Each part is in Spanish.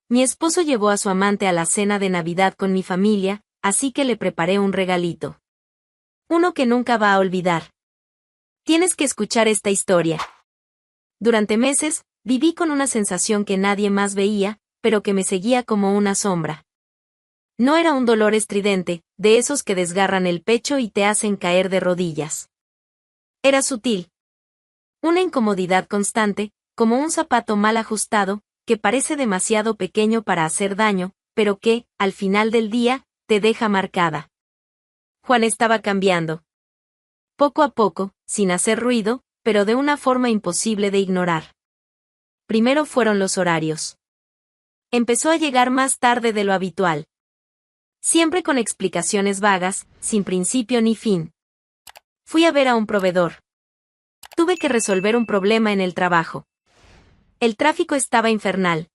Mi esposo llevó a su amante a la cena de Navidad con mi familia, así que le preparé un regalito. Uno que nunca va a olvidar. Tienes que escuchar esta historia. Durante meses, viví con una sensación que nadie más veía, pero que me seguía como una sombra. No era un dolor estridente, de esos que desgarran el pecho y te hacen caer de rodillas. Era sutil. Una incomodidad constante, como un zapato mal ajustado, que parece demasiado pequeño para hacer daño, pero que, al final del día, te deja marcada. Juan estaba cambiando. Poco a poco, sin hacer ruido, pero de una forma imposible de ignorar. Primero fueron los horarios. Empezó a llegar más tarde de lo habitual. Siempre con explicaciones vagas, sin principio ni fin. Fui a ver a un proveedor. Tuve que resolver un problema en el trabajo. El tráfico estaba infernal.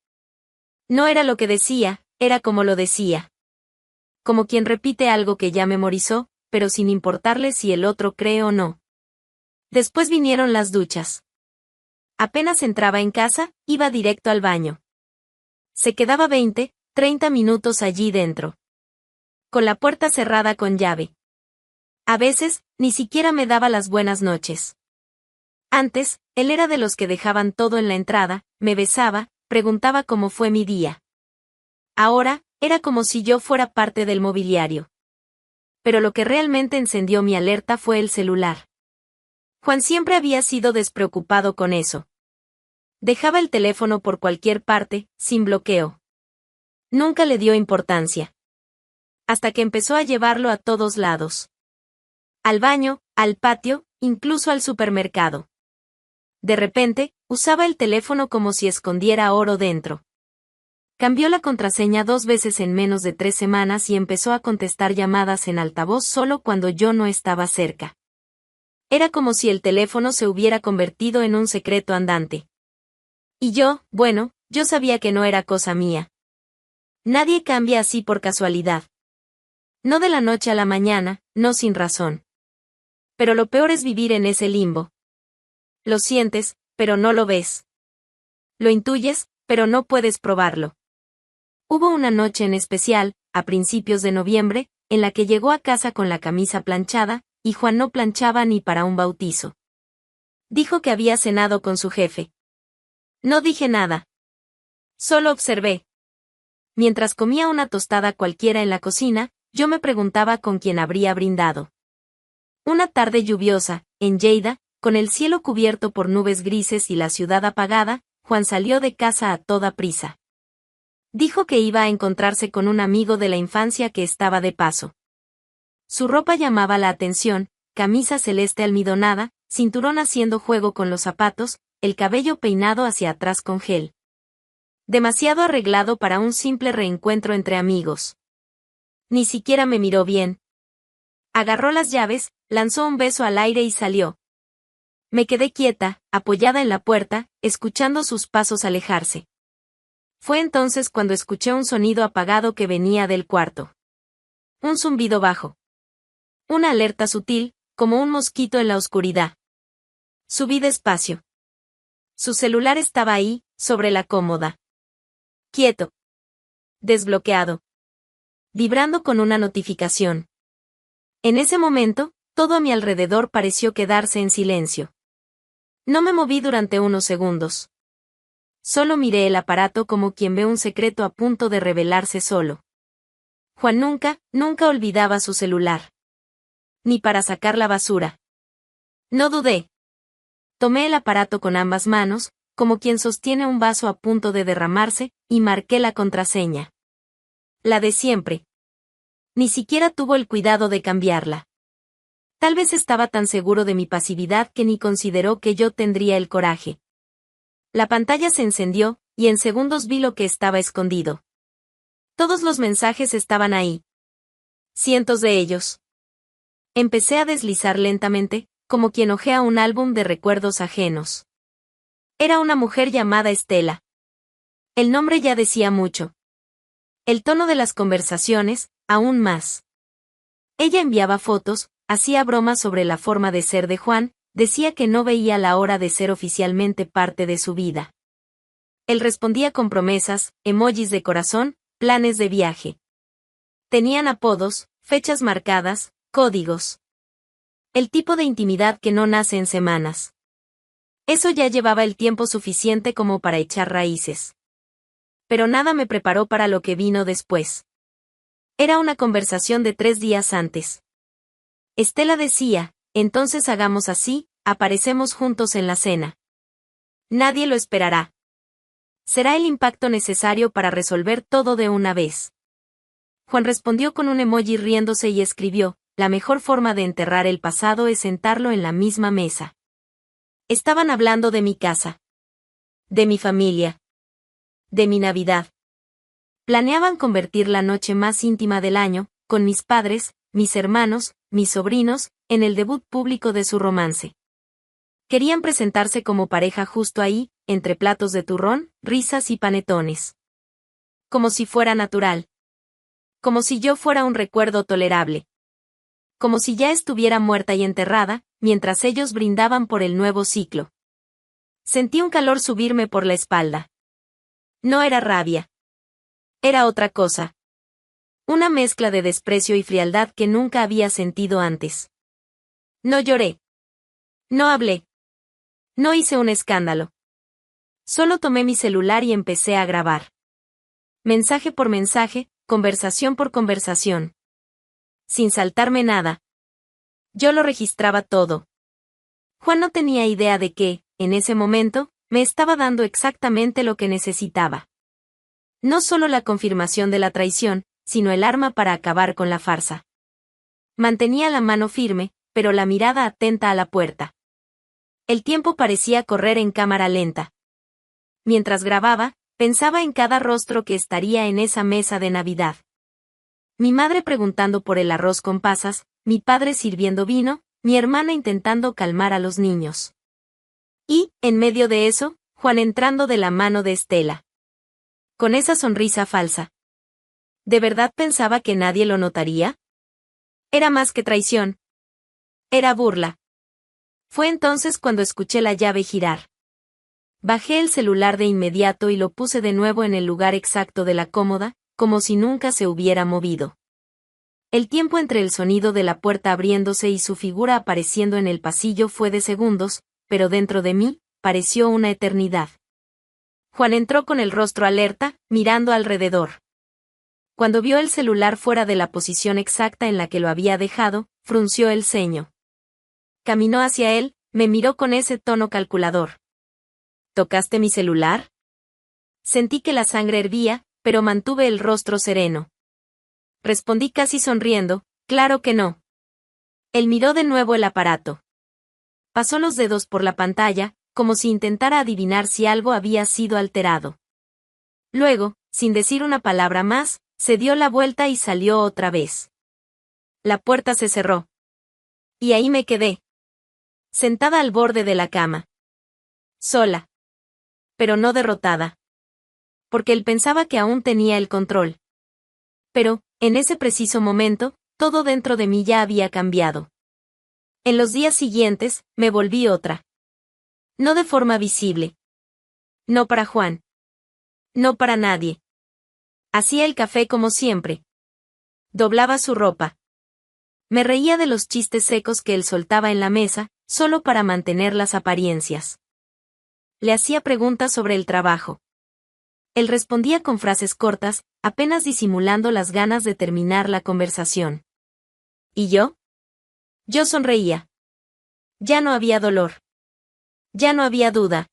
No era lo que decía, era como lo decía. Como quien repite algo que ya memorizó, pero sin importarle si el otro cree o no. Después vinieron las duchas. Apenas entraba en casa, iba directo al baño. Se quedaba 20, 30 minutos allí dentro. Con la puerta cerrada con llave. A veces, ni siquiera me daba las buenas noches. Antes, él era de los que dejaban todo en la entrada, me besaba, preguntaba cómo fue mi día. Ahora, era como si yo fuera parte del mobiliario. Pero lo que realmente encendió mi alerta fue el celular. Juan siempre había sido despreocupado con eso. Dejaba el teléfono por cualquier parte, sin bloqueo. Nunca le dio importancia. Hasta que empezó a llevarlo a todos lados. Al baño, al patio, incluso al supermercado. De repente, usaba el teléfono como si escondiera oro dentro. Cambió la contraseña 2 veces en menos de 3 semanas y empezó a contestar llamadas en altavoz solo cuando yo no estaba cerca. Era como si el teléfono se hubiera convertido en un secreto andante. Y yo, bueno, yo sabía que no era cosa mía. Nadie cambia así por casualidad. No de la noche a la mañana, no sin razón. Pero lo peor es vivir en ese limbo. Lo sientes, pero no lo ves. Lo intuyes, pero no puedes probarlo. Hubo una noche en especial, a principios de noviembre, en la que llegó a casa con la camisa planchada, y Juan no planchaba ni para un bautizo. Dijo que había cenado con su jefe. No dije nada. Solo observé. Mientras comía una tostada cualquiera en la cocina, yo me preguntaba con quién habría brindado. Una tarde lluviosa, en Lleida, con el cielo cubierto por nubes grises y la ciudad apagada, Juan salió de casa a toda prisa. Dijo que iba a encontrarse con un amigo de la infancia que estaba de paso. Su ropa llamaba la atención, camisa celeste almidonada, cinturón haciendo juego con los zapatos, el cabello peinado hacia atrás con gel. Demasiado arreglado para un simple reencuentro entre amigos. Ni siquiera me miró bien. Agarró las llaves, lanzó un beso al aire y salió. Me quedé quieta, apoyada en la puerta, escuchando sus pasos alejarse. Fue entonces cuando escuché un sonido apagado que venía del cuarto. Un zumbido bajo. Una alerta sutil, como un mosquito en la oscuridad. Subí despacio. Su celular estaba ahí, sobre la cómoda. Quieto. Desbloqueado. Vibrando con una notificación. En ese momento, todo a mi alrededor pareció quedarse en silencio. No me moví durante unos segundos. Solo miré el aparato como quien ve un secreto a punto de revelarse solo. Juan nunca olvidaba su celular. Ni para sacar la basura. No dudé. Tomé el aparato con ambas manos, como quien sostiene un vaso a punto de derramarse, y marqué la contraseña. La de siempre. Ni siquiera tuvo el cuidado de cambiarla. Tal vez estaba tan seguro de mi pasividad que ni consideró que yo tendría el coraje. La pantalla se encendió, y en segundos vi lo que estaba escondido. Todos los mensajes estaban ahí. Cientos de ellos. Empecé a deslizar lentamente, como quien hojea un álbum de recuerdos ajenos. Era una mujer llamada Estela. El nombre ya decía mucho. El tono de las conversaciones, aún más. Ella enviaba fotos, hacía bromas sobre la forma de ser de Juan, decía que no veía la hora de ser oficialmente parte de su vida. Él respondía con promesas, emojis de corazón, planes de viaje. Tenían apodos, fechas marcadas, códigos. El tipo de intimidad que no nace en semanas. Eso ya llevaba el tiempo suficiente como para echar raíces. Pero nada me preparó para lo que vino después. Era una conversación de 3 días antes. Estela decía, entonces hagamos así, aparecemos juntos en la cena. Nadie lo esperará. Será el impacto necesario para resolver todo de una vez. Juan respondió con un emoji riéndose y escribió, la mejor forma de enterrar el pasado es sentarlo en la misma mesa. Estaban hablando de mi casa. De mi familia. De mi Navidad. Planeaban convertir la noche más íntima del año, con mis padres, mis hermanos, mis sobrinos, en el debut público de su romance. Querían presentarse como pareja justo ahí, entre platos de turrón, risas y panetones. Como si fuera natural. Como si yo fuera un recuerdo tolerable. Como si ya estuviera muerta y enterrada, mientras ellos brindaban por el nuevo ciclo. Sentí un calor subirme por la espalda. No era rabia. Era otra cosa. Una mezcla de desprecio y frialdad que nunca había sentido antes. No lloré. No hablé. No hice un escándalo. Solo tomé mi celular y empecé a grabar. Mensaje por mensaje, conversación por conversación. Sin saltarme nada. Yo lo registraba todo. Juan no tenía idea de que, en ese momento, me estaba dando exactamente lo que necesitaba. No solo la confirmación de la traición, sino el arma para acabar con la farsa. Mantenía la mano firme, pero la mirada atenta a la puerta. El tiempo parecía correr en cámara lenta. Mientras grababa, pensaba en cada rostro que estaría en esa mesa de Navidad. Mi madre preguntando por el arroz con pasas, mi padre sirviendo vino, mi hermana intentando calmar a los niños. Y, en medio de eso, Juan entrando de la mano de Estela. Con esa sonrisa falsa. ¿De verdad pensaba que nadie lo notaría? Era más que traición. Era burla. Fue entonces cuando escuché la llave girar. Bajé el celular de inmediato y lo puse de nuevo en el lugar exacto de la cómoda, como si nunca se hubiera movido. El tiempo entre el sonido de la puerta abriéndose y su figura apareciendo en el pasillo fue de segundos, pero dentro de mí, pareció una eternidad. Juan entró con el rostro alerta, mirando alrededor. Cuando vio el celular fuera de la posición exacta en la que lo había dejado, frunció el ceño. Caminó hacia él, me miró con ese tono calculador. ¿Tocaste mi celular? Sentí que la sangre hervía, pero mantuve el rostro sereno. Respondí casi sonriendo, claro que no. Él miró de nuevo el aparato. Pasó los dedos por la pantalla, como si intentara adivinar si algo había sido alterado. Luego, sin decir una palabra más, se dio la vuelta y salió otra vez. La puerta se cerró. Y ahí me quedé. Sentada al borde de la cama. Sola. Pero no derrotada. Porque él pensaba que aún tenía el control. Pero, en ese preciso momento, todo dentro de mí ya había cambiado. En los días siguientes, me volví otra. No de forma visible. No para Juan. No para nadie. Hacía el café como siempre. Doblaba su ropa. Me reía de los chistes secos que él soltaba en la mesa, solo para mantener las apariencias. Le hacía preguntas sobre el trabajo. Él respondía con frases cortas, apenas disimulando las ganas de terminar la conversación. ¿Y yo? Yo sonreía. Ya no había dolor. Ya no había duda.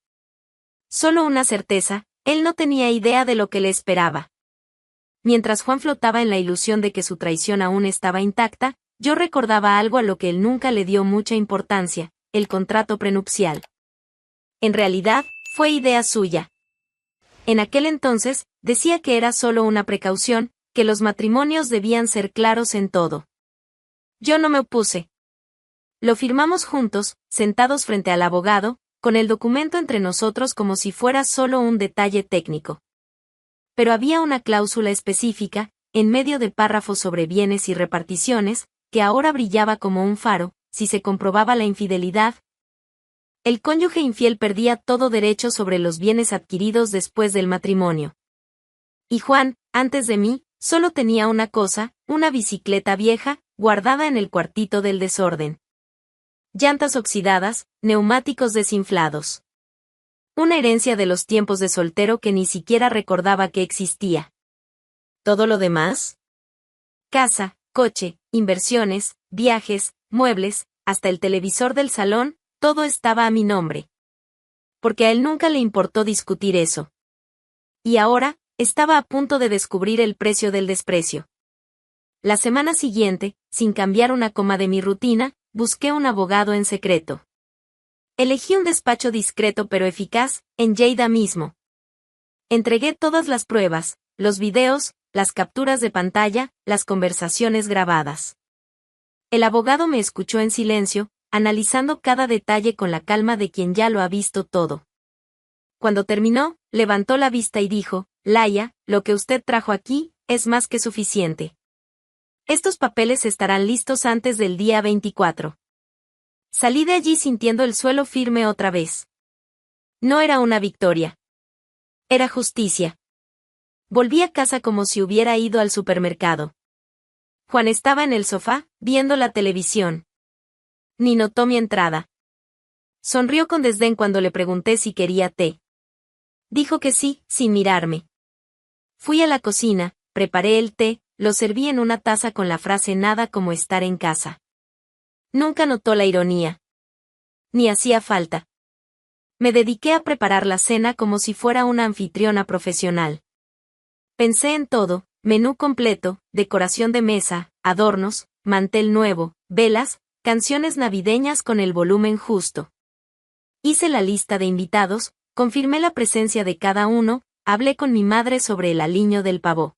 Solo una certeza, él no tenía idea de lo que le esperaba. Mientras Juan flotaba en la ilusión de que su traición aún estaba intacta, yo recordaba algo a lo que él nunca le dio mucha importancia, el contrato prenupcial. En realidad, fue idea suya. En aquel entonces, decía que era solo una precaución, que los matrimonios debían ser claros en todo. Yo no me opuse. Lo firmamos juntos, sentados frente al abogado, con el documento entre nosotros como si fuera solo un detalle técnico. Pero había una cláusula específica, en medio de párrafos sobre bienes y reparticiones, que ahora brillaba como un faro, si se comprobaba la infidelidad. El cónyuge infiel perdía todo derecho sobre los bienes adquiridos después del matrimonio. Y Juan, antes de mí, solo tenía una cosa, una bicicleta vieja, guardada en el cuartito del desorden. Llantas oxidadas, neumáticos desinflados. Una herencia de los tiempos de soltero que ni siquiera recordaba que existía. ¿Todo lo demás? Casa, coche, inversiones, viajes, muebles, hasta el televisor del salón, todo estaba a mi nombre. Porque a él nunca le importó discutir eso. Y ahora, estaba a punto de descubrir el precio del desprecio. La semana siguiente, sin cambiar una coma de mi rutina, busqué un abogado en secreto. Elegí un despacho discreto pero eficaz, en Lleida mismo. Entregué todas las pruebas, los videos, las capturas de pantalla, las conversaciones grabadas. El abogado me escuchó en silencio, analizando cada detalle con la calma de quien ya lo ha visto todo. Cuando terminó, levantó la vista y dijo: Laia, lo que usted trajo aquí, es más que suficiente. Estos papeles estarán listos antes del día 24. Salí de allí sintiendo el suelo firme otra vez. No era una victoria. Era justicia. Volví a casa como si hubiera ido al supermercado. Juan estaba en el sofá, viendo la televisión. Ni notó mi entrada. Sonrió con desdén cuando le pregunté si quería té. Dijo que sí, sin mirarme. Fui a la cocina, preparé el té, lo serví en una taza con la frase nada como estar en casa. Nunca notó la ironía. Ni hacía falta. Me dediqué a preparar la cena como si fuera una anfitriona profesional. Pensé en todo: menú completo, decoración de mesa, adornos, mantel nuevo, velas, canciones navideñas con el volumen justo. Hice la lista de invitados, confirmé la presencia de cada uno, hablé con mi madre sobre el aliño del pavo.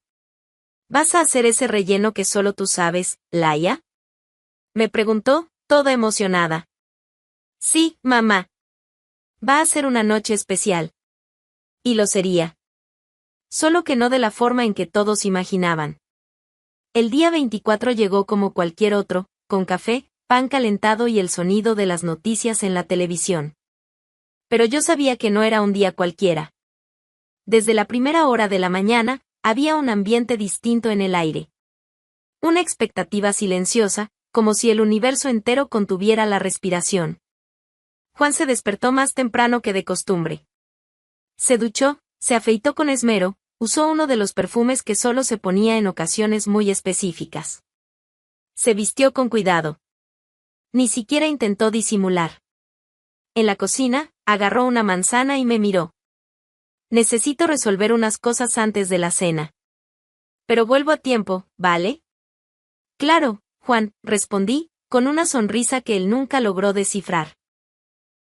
¿Vas a hacer ese relleno que solo tú sabes, Laia?, me preguntó, toda emocionada. Sí, mamá. Va a ser una noche especial. Y lo sería. Solo que no de la forma en que todos imaginaban. El día 24 llegó como cualquier otro, con café, pan calentado y el sonido de las noticias en la televisión. Pero yo sabía que no era un día cualquiera. Desde la primera hora de la mañana, había un ambiente distinto en el aire. Una expectativa silenciosa, como si el universo entero contuviera la respiración. Juan se despertó más temprano que de costumbre. Se duchó, se afeitó con esmero, usó uno de los perfumes que solo se ponía en ocasiones muy específicas. Se vistió con cuidado. Ni siquiera intentó disimular. En la cocina, agarró una manzana y me miró. Necesito resolver unas cosas antes de la cena. Pero vuelvo a tiempo, ¿vale? Claro, Juan, respondí, con una sonrisa que él nunca logró descifrar.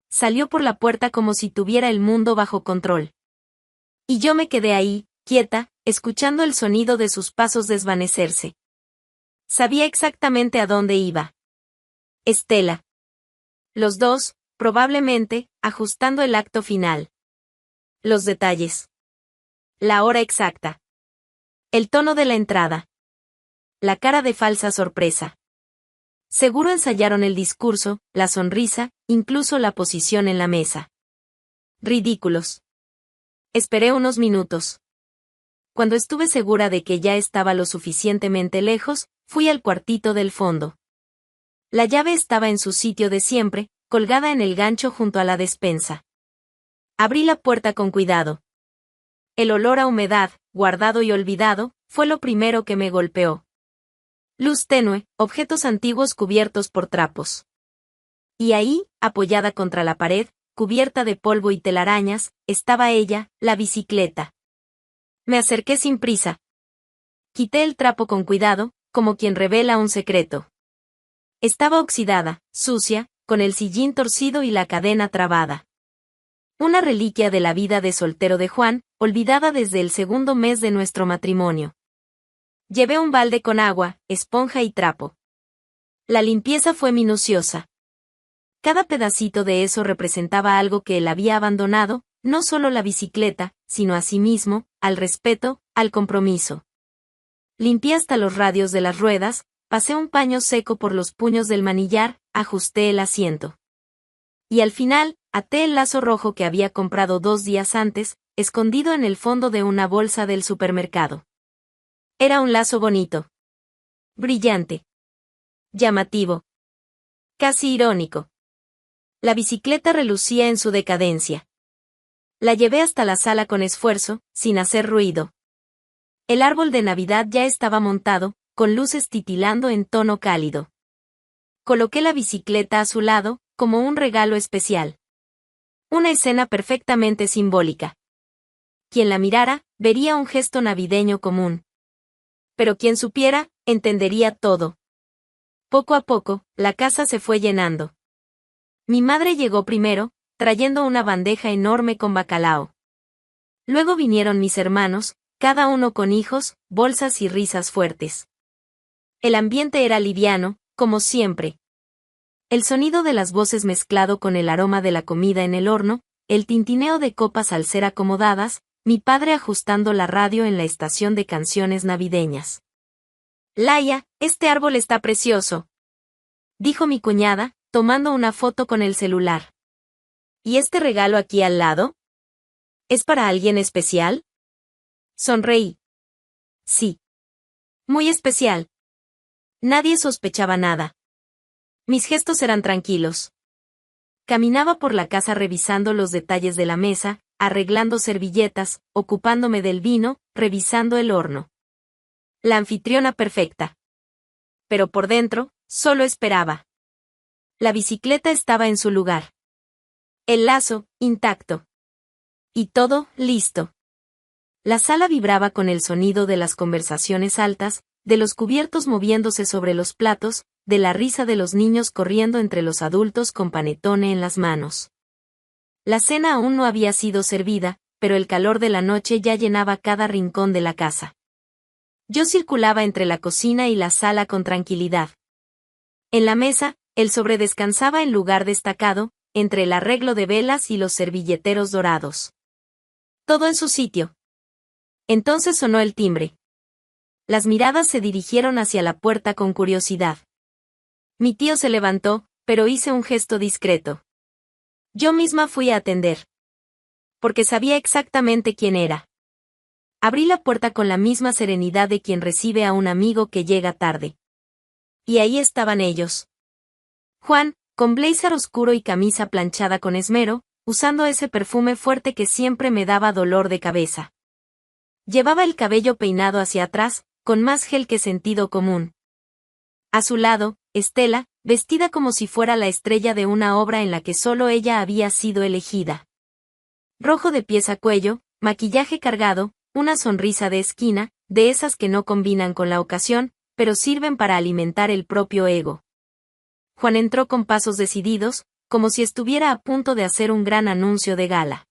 Salió por la puerta como si tuviera el mundo bajo control. Y yo me quedé ahí, quieta, escuchando el sonido de sus pasos desvanecerse. Sabía exactamente a dónde iba. Estela. Los dos, probablemente, ajustando el acto final. Los detalles. La hora exacta. El tono de la entrada. La cara de falsa sorpresa. Seguro ensayaron el discurso, la sonrisa, incluso la posición en la mesa. Ridículos. Esperé unos minutos. Cuando estuve segura de que ya estaba lo suficientemente lejos, fui al cuartito del fondo. La llave estaba en su sitio de siempre, colgada en el gancho junto a la despensa. Abrí la puerta con cuidado. El olor a humedad, guardado y olvidado, fue lo primero que me golpeó. Luz tenue, objetos antiguos cubiertos por trapos. Y ahí, apoyada contra la pared, cubierta de polvo y telarañas, estaba ella, la bicicleta. Me acerqué sin prisa. Quité el trapo con cuidado, como quien revela un secreto. Estaba oxidada, sucia, con el sillín torcido y la cadena trabada. Una reliquia de la vida de soltero de Juan, olvidada desde el segundo mes de nuestro matrimonio. Llevé un balde con agua, esponja y trapo. La limpieza fue minuciosa. Cada pedacito de eso representaba algo que él había abandonado, no solo la bicicleta, sino a sí mismo, al respeto, al compromiso. Limpié hasta los radios de las ruedas, pasé un paño seco por los puños del manillar, ajusté el asiento. Y al final, até el lazo rojo que había comprado 2 días antes, escondido en el fondo de una bolsa del supermercado. Era un lazo bonito. Brillante. Llamativo. Casi irónico. La bicicleta relucía en su decadencia. La llevé hasta la sala con esfuerzo, sin hacer ruido. El árbol de Navidad ya estaba montado, con luces titilando en tono cálido. Coloqué la bicicleta a su lado, como un regalo especial. Una escena perfectamente simbólica. Quien la mirara, vería un gesto navideño común. Pero quien supiera, entendería todo. Poco a poco, la casa se fue llenando. Mi madre llegó primero, trayendo una bandeja enorme con bacalao. Luego vinieron mis hermanos, cada uno con hijos, bolsas y risas fuertes. El ambiente era liviano, como siempre. El sonido de las voces mezclado con el aroma de la comida en el horno, el tintineo de copas al ser acomodadas, mi padre ajustando la radio en la estación de canciones navideñas. Laia, este árbol está precioso, dijo mi cuñada, tomando una foto con el celular. ¿Y este regalo aquí al lado? ¿Es para alguien especial? Sonreí. Sí. Muy especial. Nadie sospechaba nada. Mis gestos eran tranquilos. Caminaba por la casa revisando los detalles de la mesa, arreglando servilletas, ocupándome del vino, revisando el horno. La anfitriona perfecta. Pero por dentro, solo esperaba. La bicicleta estaba en su lugar. El lazo, intacto. Y todo, listo. La sala vibraba con el sonido de las conversaciones altas, de los cubiertos moviéndose sobre los platos, de la risa de los niños corriendo entre los adultos con panetone en las manos. La cena aún no había sido servida, pero el calor de la noche ya llenaba cada rincón de la casa. Yo circulaba entre la cocina y la sala con tranquilidad. En la mesa, el sobre descansaba en lugar destacado, entre el arreglo de velas y los servilleteros dorados. Todo en su sitio. Entonces sonó el timbre. Las miradas se dirigieron hacia la puerta con curiosidad. Mi tío se levantó, pero hice un gesto discreto. Yo misma fui a atender. Porque sabía exactamente quién era. Abrí la puerta con la misma serenidad de quien recibe a un amigo que llega tarde. Y ahí estaban ellos. Juan, con blazer oscuro y camisa planchada con esmero, usando ese perfume fuerte que siempre me daba dolor de cabeza. Llevaba el cabello peinado hacia atrás, con más gel que sentido común. A su lado, Estela, vestida como si fuera la estrella de una obra en la que solo ella había sido elegida. Rojo de pies a cuello, maquillaje cargado, una sonrisa de esquina, de esas que no combinan con la ocasión, pero sirven para alimentar el propio ego. Juan entró con pasos decididos, como si estuviera a punto de hacer un gran anuncio de gala.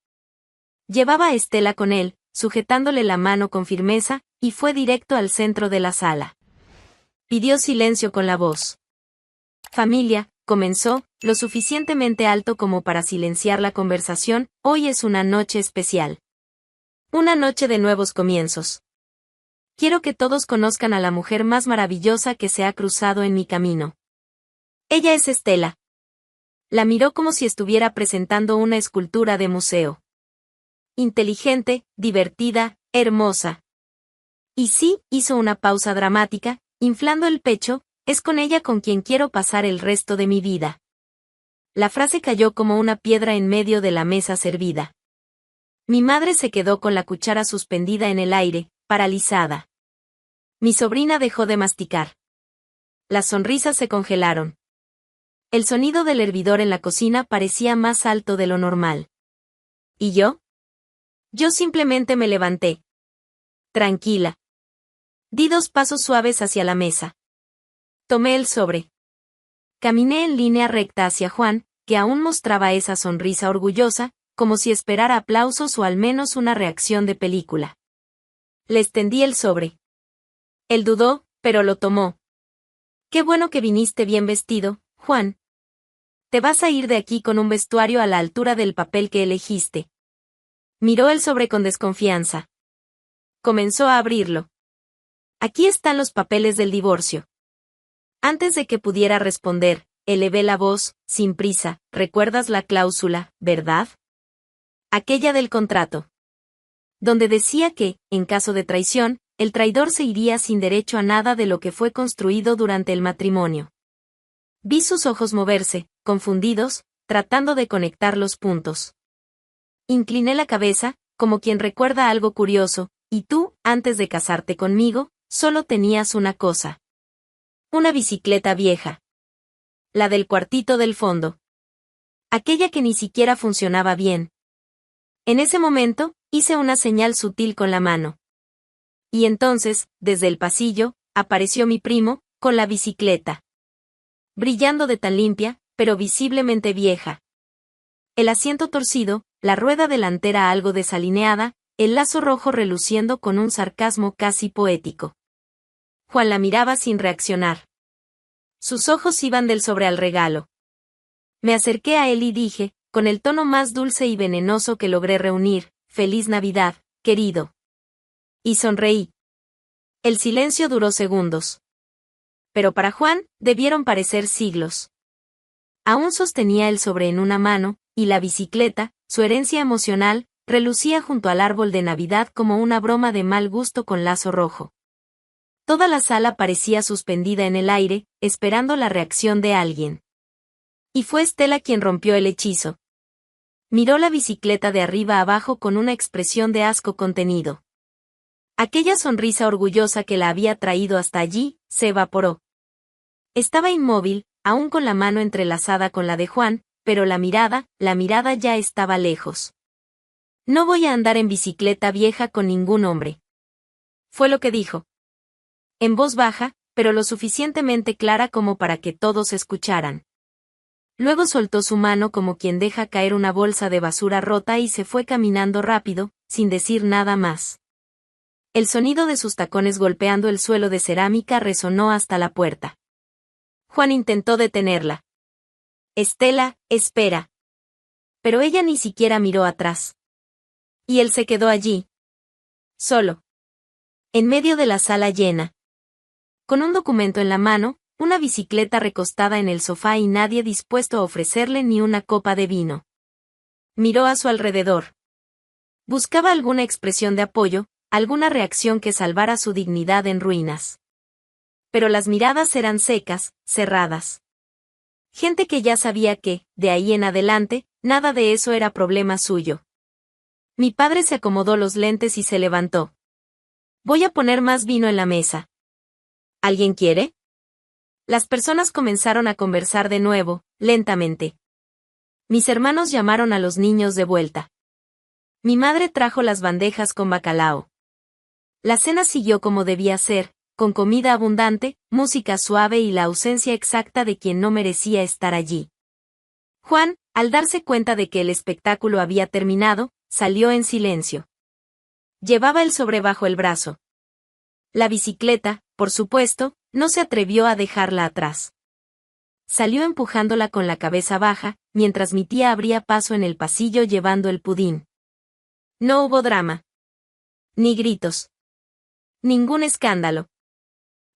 Llevaba a Estela con él, sujetándole la mano con firmeza, y fue directo al centro de la sala. Pidió silencio con la voz. Familia, comenzó, lo suficientemente alto como para silenciar la conversación, hoy es una noche especial. Una noche de nuevos comienzos. Quiero que todos conozcan a la mujer más maravillosa que se ha cruzado en mi camino. Ella es Estela. La miró como si estuviera presentando una escultura de museo. Inteligente, divertida, hermosa. Y sí, hizo una pausa dramática, inflando el pecho, es con ella con quien quiero pasar el resto de mi vida. La frase cayó como una piedra en medio de la mesa servida. Mi madre se quedó con la cuchara suspendida en el aire, paralizada. Mi sobrina dejó de masticar. Las sonrisas se congelaron. El sonido del hervidor en la cocina parecía más alto de lo normal. ¿Y yo? Yo simplemente me levanté. Tranquila. Di 2 pasos suaves hacia la mesa. Tomé el sobre. Caminé en línea recta hacia Juan, que aún mostraba esa sonrisa orgullosa, como si esperara aplausos o al menos una reacción de película. Le extendí el sobre. Él dudó, pero lo tomó. Qué bueno que viniste bien vestido, Juan. Te vas a ir de aquí con un vestuario a la altura del papel que elegiste. Miró el sobre con desconfianza. Comenzó a abrirlo. Aquí están los papeles del divorcio. Antes de que pudiera responder, elevé la voz, sin prisa. ¿Recuerdas la cláusula, verdad? Aquella del contrato. Donde decía que, en caso de traición, el traidor se iría sin derecho a nada de lo que fue construido durante el matrimonio. Vi sus ojos moverse, confundidos, tratando de conectar los puntos. Incliné la cabeza, como quien recuerda algo curioso, y tú, antes de casarte conmigo, solo tenías una cosa. Una bicicleta vieja. La del cuartito del fondo. Aquella que ni siquiera funcionaba bien. En ese momento, hice una señal sutil con la mano. Y entonces, desde el pasillo, apareció mi primo, con la bicicleta. Brillando de tan limpia, pero visiblemente vieja. El asiento torcido, la rueda delantera algo desalineada, el lazo rojo reluciendo con un sarcasmo casi poético. Juan la miraba sin reaccionar. Sus ojos iban del sobre al regalo. Me acerqué a él y dije, con el tono más dulce y venenoso que logré reunir, «Feliz Navidad, querido». Y sonreí. El silencio duró segundos. Pero para Juan, debieron parecer siglos. Aún sostenía el sobre en una mano, y la bicicleta, su herencia emocional, relucía junto al árbol de Navidad como una broma de mal gusto con lazo rojo. Toda la sala parecía suspendida en el aire, esperando la reacción de alguien. Y fue Estela quien rompió el hechizo. Miró la bicicleta de arriba abajo con una expresión de asco contenido. Aquella sonrisa orgullosa que la había traído hasta allí, se evaporó. Estaba inmóvil, aún con la mano entrelazada con la de Juan, pero la mirada ya estaba lejos. No voy a andar en bicicleta vieja con ningún hombre. Fue lo que dijo. En voz baja, pero lo suficientemente clara como para que todos escucharan. Luego soltó su mano como quien deja caer una bolsa de basura rota y se fue caminando rápido, sin decir nada más. El sonido de sus tacones golpeando el suelo de cerámica resonó hasta la puerta. Juan intentó detenerla. Estela, espera. Pero ella ni siquiera miró atrás. Y él se quedó allí. Solo. En medio de la sala llena. Con un documento en la mano, una bicicleta recostada en el sofá y nadie dispuesto a ofrecerle ni una copa de vino. Miró a su alrededor. Buscaba alguna expresión de apoyo, alguna reacción que salvara su dignidad en ruinas. Pero las miradas eran secas, cerradas. Gente que ya sabía que, de ahí en adelante, nada de eso era problema suyo. Mi padre se acomodó los lentes y se levantó. Voy a poner más vino en la mesa. ¿Alguien quiere? Las personas comenzaron a conversar de nuevo, lentamente. Mis hermanos llamaron a los niños de vuelta. Mi madre trajo las bandejas con bacalao. La cena siguió como debía ser, con comida abundante, música suave y la ausencia exacta de quien no merecía estar allí. Juan, al darse cuenta de que el espectáculo había terminado, salió en silencio. Llevaba el sobre bajo el brazo. La bicicleta, por supuesto, no se atrevió a dejarla atrás. Salió empujándola con la cabeza baja, mientras mi tía abría paso en el pasillo llevando el pudín. No hubo drama. Ni gritos. Ningún escándalo.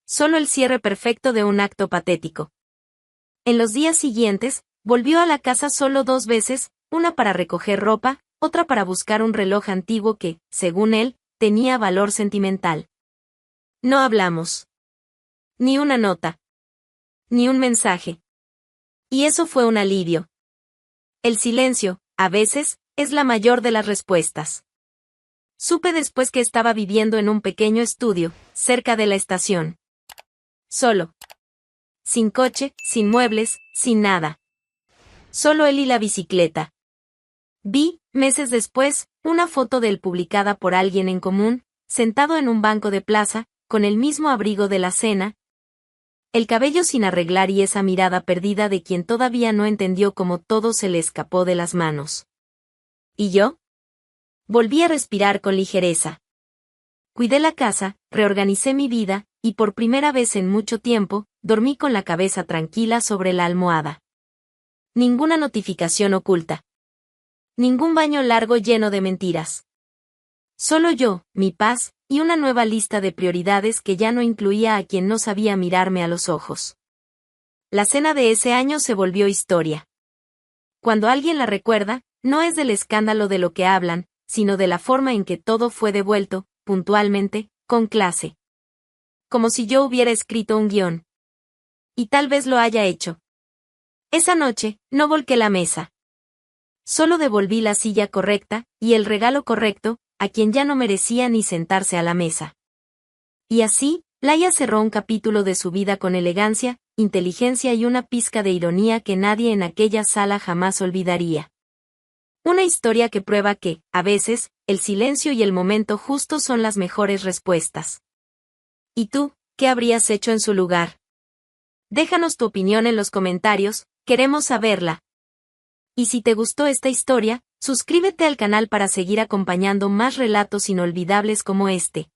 Solo el cierre perfecto de un acto patético. En los días siguientes, volvió a la casa solo 2 veces, una para recoger ropa, otra para buscar un reloj antiguo que, según él, tenía valor sentimental. No hablamos. Ni una nota. Ni un mensaje. Y eso fue un alivio. El silencio, a veces, es la mayor de las respuestas. Supe después que estaba viviendo en un pequeño estudio, cerca de la estación. Solo. Sin coche, sin muebles, sin nada. Solo él y la bicicleta. Vi, meses después, una foto de él publicada por alguien en común, sentado en un banco de plaza, con el mismo abrigo de la cena, el cabello sin arreglar y esa mirada perdida de quien todavía no entendió cómo todo se le escapó de las manos. ¿Y yo? Volví a respirar con ligereza. Cuidé la casa, reorganicé mi vida, y por primera vez en mucho tiempo, dormí con la cabeza tranquila sobre la almohada. Ninguna notificación oculta. Ningún baño largo lleno de mentiras. Solo yo, mi paz, y una nueva lista de prioridades que ya no incluía a quien no sabía mirarme a los ojos. la cena de ese año se volvió historia. Cuando alguien la recuerda, no es del escándalo de lo que hablan, sino de la forma en que todo fue devuelto, puntualmente, con clase. Como si yo hubiera escrito un guión. Y tal vez lo haya hecho. Esa noche, no volqué la mesa. Solo devolví la silla correcta, y el regalo correcto, a quien ya no merecía ni sentarse a la mesa. Y así, Laia cerró un capítulo de su vida con elegancia, inteligencia y una pizca de ironía que nadie en aquella sala jamás olvidaría. Una historia que prueba que, a veces, el silencio y el momento justo son las mejores respuestas. ¿Y tú, qué habrías hecho en su lugar? Déjanos tu opinión en los comentarios, queremos saberla. Y si te gustó esta historia, suscríbete al canal para seguir acompañando más relatos inolvidables como este.